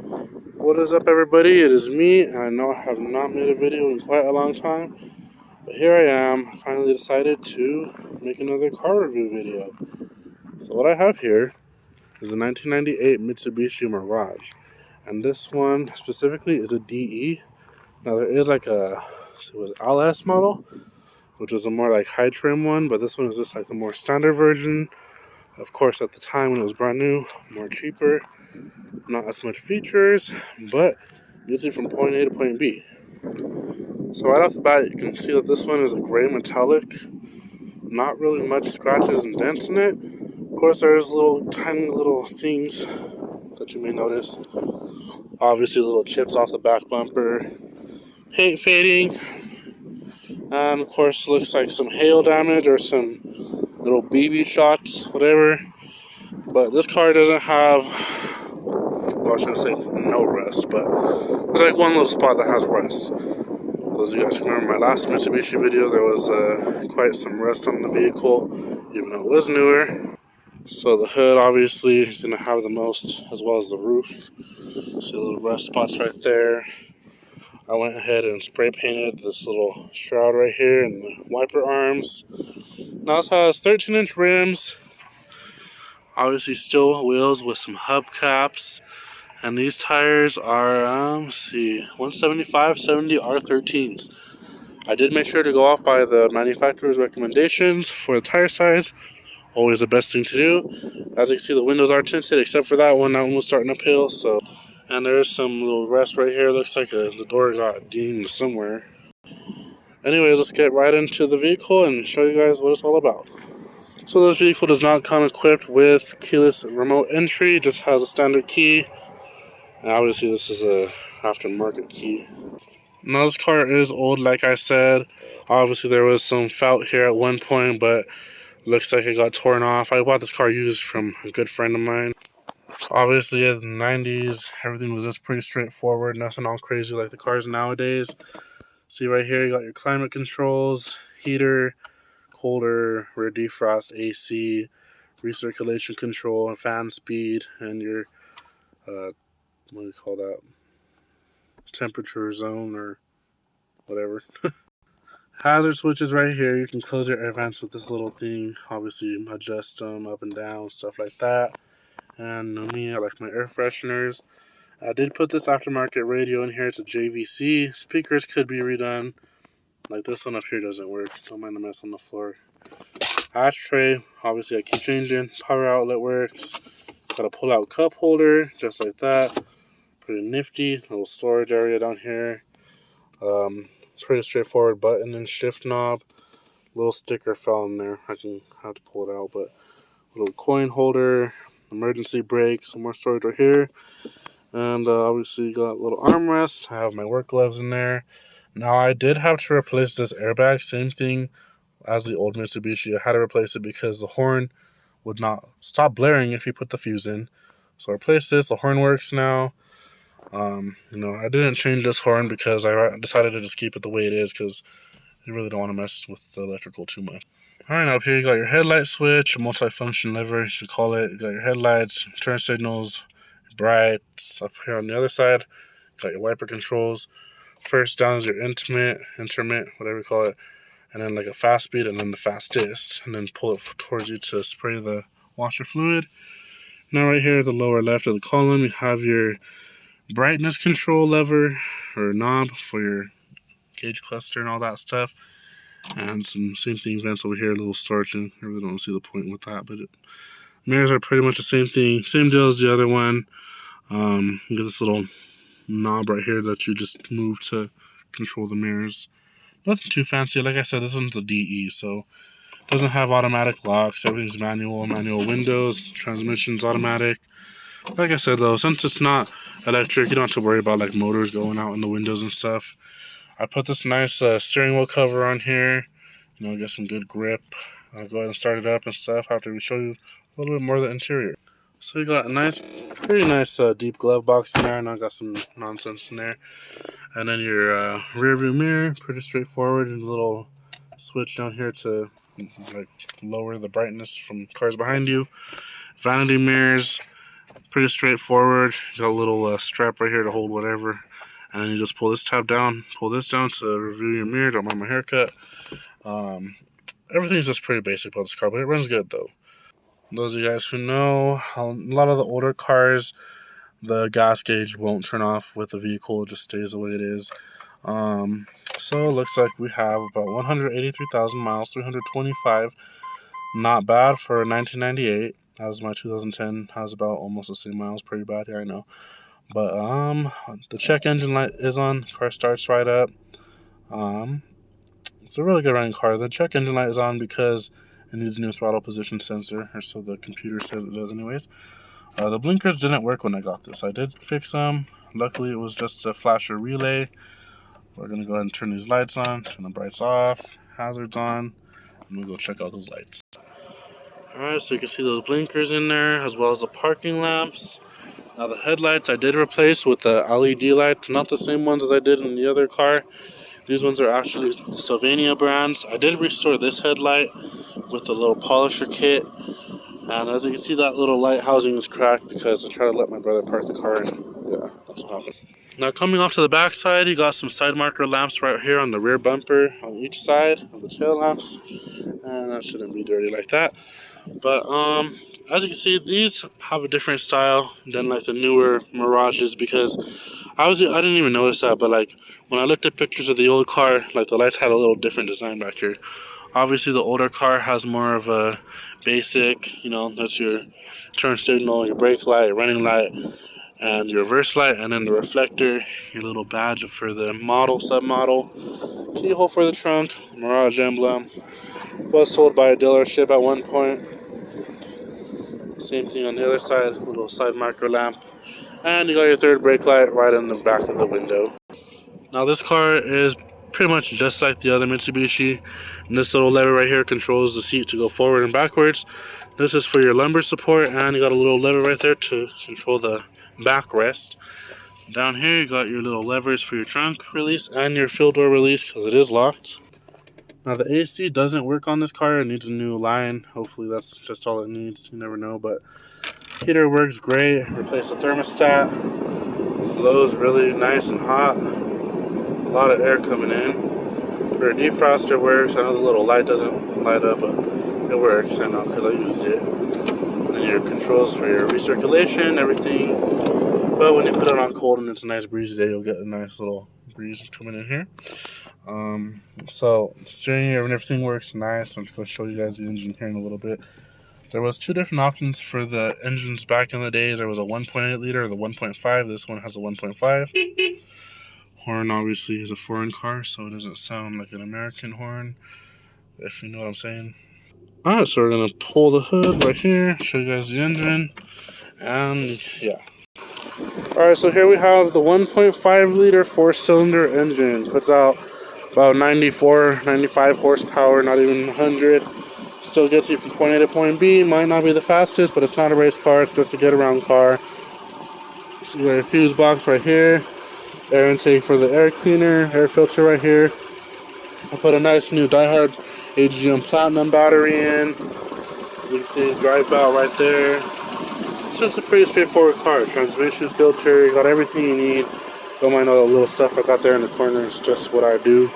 What is up, everybody? It is me, and I know I have not made a video in quite a long time, but here I am. I finally decided to make another car review video. So what I have here is a 1998 Mitsubishi Mirage, and this one specifically is a DE. Now there is like a LS model, which is a more like high trim one, but this one is just like the more standard version. Of course, at the time when it was brand new, more cheaper, not as much features, but usually from point A to point B. So right off the bat, you can see that this one is a gray metallic, not really much scratches and dents in it. Of course, there's tiny little things that you may notice. Obviously, little chips off the back bumper, paint fading, and of course, looks like some hail damage or some little BB shots, whatever. But this car doesn't have, well, I shouldn't say no rust, but there's like one little spot that has rust. Those of you guys remember my last Mitsubishi video, there was quite some rust on the vehicle, even though it was newer. So the hood obviously is going to have the most, as well as the roof. See the little rust spots right there. I went ahead and spray painted this little shroud right here and the wiper arms. Now this has 13-inch rims, obviously steel wheels with some hubcaps. And these tires are, let's see, 175/70 R13s. I did make sure to go off by the manufacturer's recommendations for the tire size. Always the best thing to do. As you can see, the windows are tinted, except for that one. That one was starting uphill. So, and there's some little rust right here. Looks like the door got dinged somewhere. Anyways, let's get right into the vehicle and show you guys what it's all about. So this vehicle does not come equipped with keyless remote entry. It just has a standard key. And obviously this is a aftermarket key. Now this car is old, like I said. Obviously there was some felt here at one point, but looks like it got torn off. I bought this car used from a good friend of mine. Obviously in the 90s, everything was just pretty straightforward, nothing all crazy like the cars nowadays. See right here, you got your climate controls, heater, colder, rear defrost, AC, recirculation control, fan speed, and your what do you call that? Temperature zone or whatever. Hazard switches right here. You can close your air vents with this little thing. Obviously, adjust them up and down, stuff like that. And me, I like my air fresheners. I did put this aftermarket radio in here. It's a JVC. Speakers could be redone. Like this one up here doesn't work. Don't mind the mess on the floor. Ashtray. Obviously, I keep changing. Power outlet works. Got a pull-out cup holder, just like that. Pretty nifty. Little storage area down here. Pretty straightforward button and shift knob. Little sticker fell in there. I can have to pull it out, but little coin holder, emergency brake, some more storage right here. And obviously got little armrests. I have my work gloves in there. Now I did have to replace this airbag. Same thing as the old Mitsubishi. I had to replace it because the horn would not stop blaring if you put the fuse in. So I replaced this. The horn works now. I didn't change this horn because I decided to just keep it the way it is because you really don't want to mess with the electrical too much. Alright, now up here you got your headlight switch, multi-function lever, you should call it. You got your headlights, turn signals, brights. Up here on the other side, you got your wiper controls. First down is your intermit, whatever you call it. And then like a fast speed and then the fastest. And then pull it towards you to spray the washer fluid. Now right here at the lower left of the column, you have your brightness control lever or knob for your gauge cluster and all that stuff, and some same thing vents over here, a little storage. And I really don't see the point with that, but mirrors are pretty much the same thing, same deal as the other one. You get this little knob right here that you just move to control the mirrors. Nothing too fancy. Like I said, this one's a DE, so it doesn't have automatic locks. Everything's manual windows, transmission's automatic. Like I said though, since it's not electric, you don't have to worry about like motors going out in the windows and stuff. I put this nice steering wheel cover on here, get some good grip. I'll go ahead and start it up and stuff after we show you a little bit more of the interior. So you got a pretty nice deep glove box in there, and I got some nonsense in there. And then your rear view mirror, pretty straightforward, and a little switch down here to like lower the brightness from cars behind you. Vanity mirrors. pretty straightforward. You got a little strap right here to hold whatever, and then you just pull this tab down, pull this down to review your mirror. Don't mind my haircut. Everything's just pretty basic about this car, but it runs good though. Those of you guys who know, a lot of the older cars, the gas gauge won't turn off with the vehicle; it just stays the way it is. So it looks like we have about 183,000 miles, 325. Not bad for 1998. As my 2010 has about almost the same miles. Pretty bad here, I know. But the check engine light is on. Car starts right up. It's a really good running car. The check engine light is on because it needs a new throttle position sensor, or so the computer says it does anyways. The blinkers didn't work when I got this. I did fix them. Luckily, it was just a flasher relay. We're going to go ahead and turn these lights on, turn the brights off, hazards on, and we'll go check out those lights. Alright, so you can see those blinkers in there, as well as the parking lamps. Now the headlights I did replace with the LED lights, not the same ones as I did in the other car. These ones are actually Sylvania brands. I did restore this headlight with the little polisher kit. And as you can see, that little light housing is cracked because I tried to let my brother park the car, and yeah, that's what happened. Now coming off to the back side, you got some side marker lamps right here on the rear bumper on each side of the tail lamps. And that shouldn't be dirty like that. But as you can see, these have a different style than like the newer Mirages, because I didn't even notice that, but like when I looked at pictures of the old car, like the lights had a little different design back here. Obviously the older car has more of a basic, you know, that's your turn signal, your brake light, your running light, and your reverse light, and then the reflector, your little badge for the model, submodel, keyhole for the trunk, Mirage emblem. Was sold by a dealership at one point. Same thing on the other side, little side marker lamp. And you got your third brake light right in the back of the window. Now this car is pretty much just like the other Mitsubishi. And this little lever right here controls the seat to go forward and backwards. This is for your lumbar support, and you got a little lever right there to control the backrest. Down here you got your little levers for your trunk release and your fuel door release because it is locked. Now the AC doesn't work on this car. It needs a new line. Hopefully that's just all it needs. You never know. But heater works great. Replace the thermostat. Blows really nice and hot. A lot of air coming in. Rear defroster works. I know the little light doesn't light up, but it works. I know because I used it. And then your controls for your recirculation, everything. But when you put it on cold and it's a nice breezy day, you'll get a nice little breeze coming in here. So steering and everything works nice. I'm just going to show you guys the engine here in a little bit. There was two different options for the engines back in the days. There was a 1.8 liter or the 1.5. This one has a 1.5. Horn obviously is a foreign car, so it doesn't sound like an American horn, if you know what I'm saying. Alright, so we're going to pull the hood right here, show you guys the engine, and yeah. Alright, so here we have the 1.5 liter 4-cylinder engine. Puts out about 94, 95 horsepower, not even 100. Still gets you from point A to point B. Might not be the fastest, but it's not a race car. It's just a get-around car. So you got a fuse box right here. Air intake for the air cleaner. Air filter right here. I put a nice new Die-Hard AGM Platinum battery in. You can see drive belt right there. It's just a pretty straightforward car. Transmission filter. You got everything you need. Don't mind all the little stuff I got there in the corner. It's just what I do.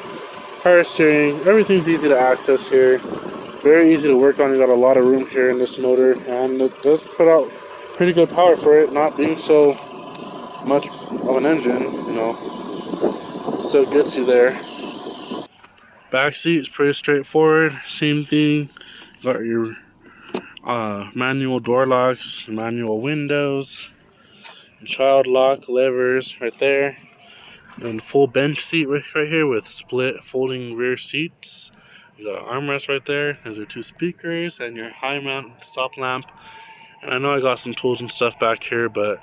Power steering. Everything's easy to access here. Very easy to work on. You got a lot of room here in this motor, and it does put out pretty good power for it, not being so much of an engine, you know. Still gets you there. Back seat is pretty straightforward. Same thing. You got your manual door locks, manual windows, child lock levers right there, and full bench seat right here with split folding rear seats. You got an armrest right there. There's your two speakers and your high mount stop lamp. And I know I got some tools and stuff back here, but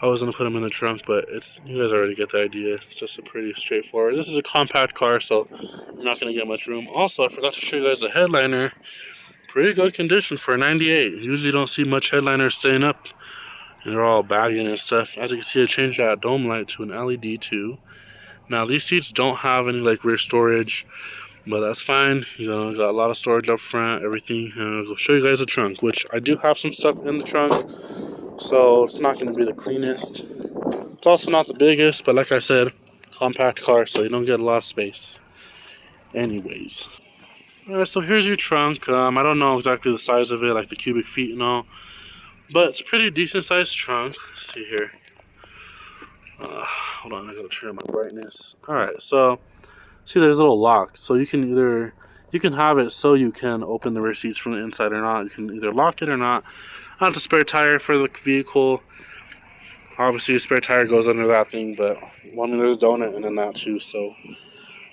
I was gonna put them in the trunk. But you guys already get the idea. It's just a pretty straightforward. This is a compact car, so you're not gonna get much room. Also, I forgot to show you guys the headliner. Pretty good condition for a 98. Usually don't see much headliners staying up. And they're all bagging and stuff. As you can see, I changed that dome light to an LED too. Now these seats don't have any like rear storage, but that's fine. You know, got a lot of storage up front, everything. And I'll show you guys the trunk, which I do have some stuff in the trunk. so it's not going to be the cleanest. It's also not the biggest, but like I said, compact car, so you don't get a lot of space. Anyways. Alright, so here's your trunk. I don't know exactly the size of it, like the cubic feet and all, but it's a pretty decent sized trunk. Let's see here. Hold on, I gotta turn my brightness. Alright, so see there's a little lock, so you can have it so you can open the rear seats from the inside or not. You can either lock it or not. I have the spare tire for the vehicle. Obviously, a spare tire goes under that thing, but well, I mean, there's a donut and then that too. So,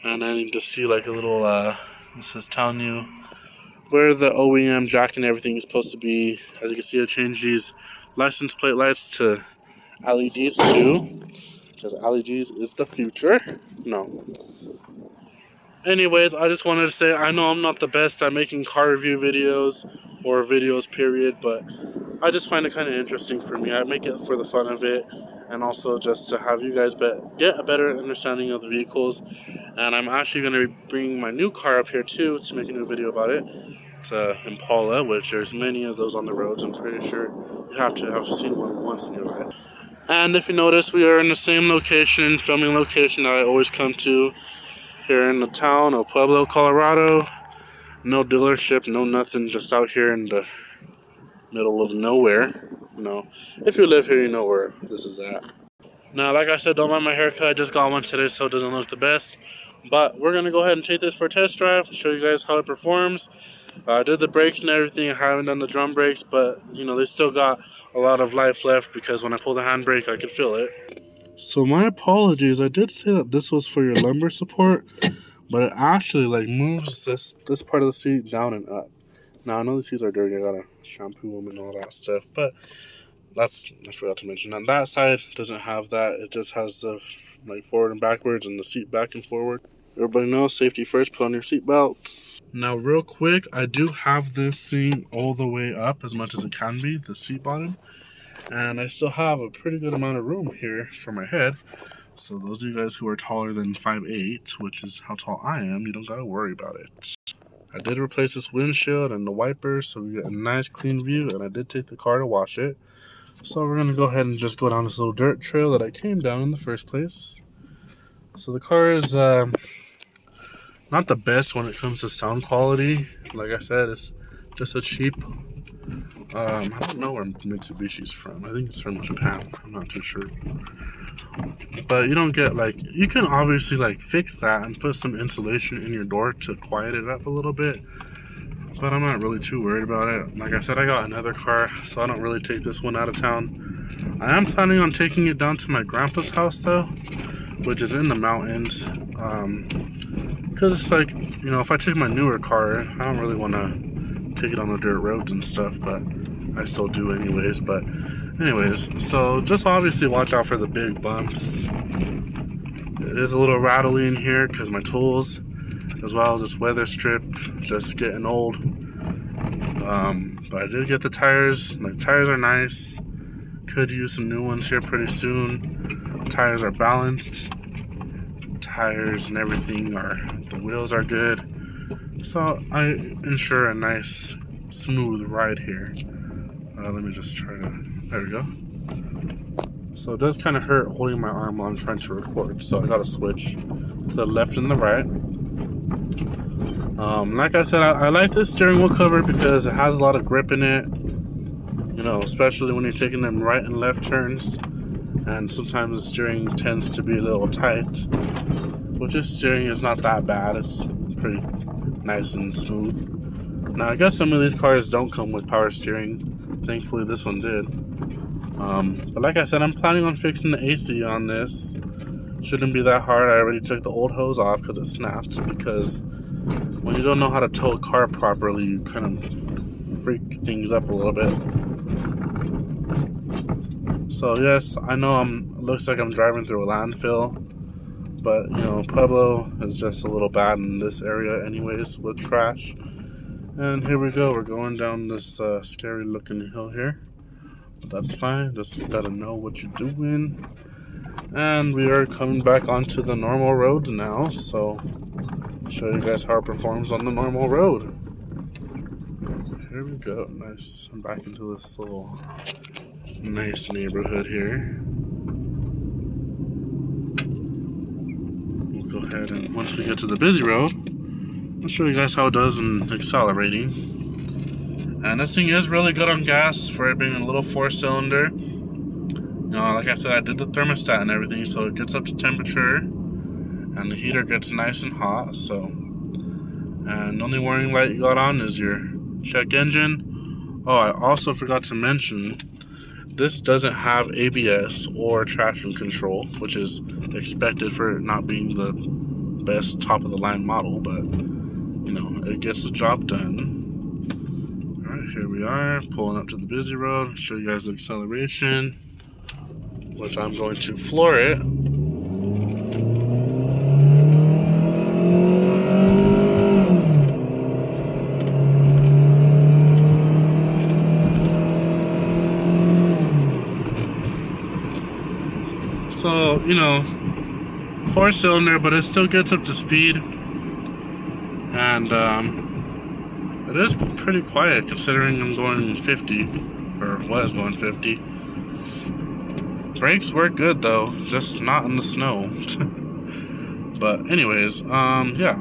and then you just see like a little. This is telling you where the OEM jack and everything is supposed to be. As you can see, I changed these license plate lights to LEDs too, because LEDs is the future. No. Anyways, I just wanted to say I know I'm not the best at making car review videos or videos period, but I just find it kind of interesting for me. I make it for the fun of it and also just to have you guys get a better understanding of the vehicles. And I'm actually going to be bringing my new car up here too to make a new video about it. It's a Impala, which there's many of those on the roads. I'm pretty sure you have to have seen one once in your life. And if you notice, we are in the same location, filming location that I always come to here in the town of Pueblo, Colorado. No dealership, no nothing, just out here in the middle of nowhere. No, if you live here, you know where this is at. Now, like I said, don't mind my haircut. I just got one today, so it doesn't look the best. But we're gonna go ahead and take this for a test drive, show you guys how it performs. I did the brakes and everything. I haven't done the drum brakes, but you know they still got a lot of life left because when I pull the handbrake, I could feel it. So my apologies. I did say that this was for your lumbar support, but it actually like moves this part of the seat down and up. Now I know the seats are dirty. I gotta shampoo them and all that stuff, but I forgot to mention. On that side doesn't have that. It just has the like forward and backwards and the seat back and forward. Everybody knows safety first. Put on your seat belts. Now, real quick, I do have this seat all the way up as much as it can be, the seat bottom, and I still have a pretty good amount of room here for my head. So those of you guys who are taller than 5'8", which is how tall I am, you don't gotta worry about it. I did replace this windshield and the wipers so we get a nice clean view, and I did take the car to wash it. So we're gonna go ahead and just go down this little dirt trail that I came down in the first place. So the car is not the best when it comes to sound quality. Like I said, it's just a cheap, I don't know where Mitsubishi's from. I think it's from Japan. I'm not too sure. But you don't get like, you can obviously like fix that and put some insulation in your door to quiet it up a little bit. But I'm not really too worried about it. Like I said, I got another car, so I don't really take this one out of town. I am planning on taking it down to my grandpa's house though, which is in the mountains. Because it's like, you know, if I take my newer car, I don't really want to take it on the dirt roads and stuff, but I still do anyways. But anyways, so just obviously watch out for the big bumps. It is a little rattly in here because my tools, as well as this weather strip, just getting old. But I did get the tires. My tires are nice. Could use some new ones here pretty soon. Tires are balanced. Tires and everything the wheels are good. So I ensure a nice smooth ride here. Let me just try to, there we go. So it does kind of hurt holding my arm while I'm trying to record. So I gotta switch to the left and the right. Like I said, I like this steering wheel cover because it has a lot of grip in it. You know, especially when you're taking them right and left turns. And sometimes the steering tends to be a little tight. Which this steering is not that bad. It's pretty nice and smooth. Now, I guess some of these cars don't come with power steering. Thankfully, this one did. But like I said, I'm planning on fixing the AC on this. Shouldn't be that hard. I already took the old hose off because it snapped. Because when you don't know how to tow a car properly, you kind of freak things up a little bit. So yes, I know it looks like I'm driving through a landfill, but you know, Pueblo is just a little bad in this area anyways with trash. And here we go, we're going down this scary looking hill here, but that's fine, just gotta know what you're doing. And we are coming back onto the normal roads now, so show you guys how it performs on the normal road. Here we go, nice. I'm back into this little Nice neighborhood here. We'll go ahead and once we get to the busy road, I'll show you guys how it does in accelerating. And this thing is really good on gas for it being a little 4-cylinder. You know, like I said, I did the thermostat and everything, so it gets up to temperature, and the heater gets nice and hot. So, and the only warning light you got on is your check engine. Oh, I also forgot to mention, this doesn't have ABS or traction control, which is expected for it not being the best top of the line model, but you know, it gets the job done. Alright, here we are, pulling up to the busy road. Show you guys the acceleration, which I'm going to floor it. So, you know, 4-cylinder, but it still gets up to speed. And it is pretty quiet considering I'm going 50, or was going 50. Brakes work good though, just not in the snow. But anyways, yeah.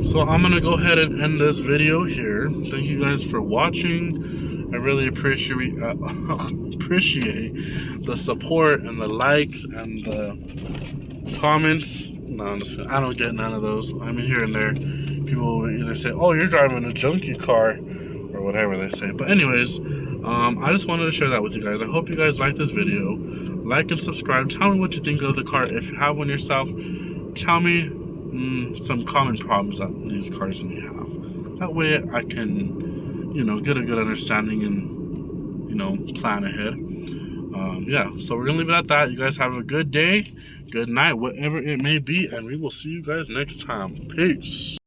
So I'm gonna go ahead and end this video here. Thank you guys for watching. I really appreciate the support and the likes and the comments. No, I don't get none of those. I mean, here and there, people will either say, "Oh, you're driving a junky car," or whatever they say. But anyways, I just wanted to share that with you guys. I hope you guys like this video. Like and subscribe. Tell me what you think of the car. If you have one yourself, tell me some common problems that these cars may have. That way I can, you know, get a good understanding and, you know, plan ahead. Yeah, so we're gonna leave it at that. You guys have a good day, good night, whatever it may be, and we will see you guys next time. Peace.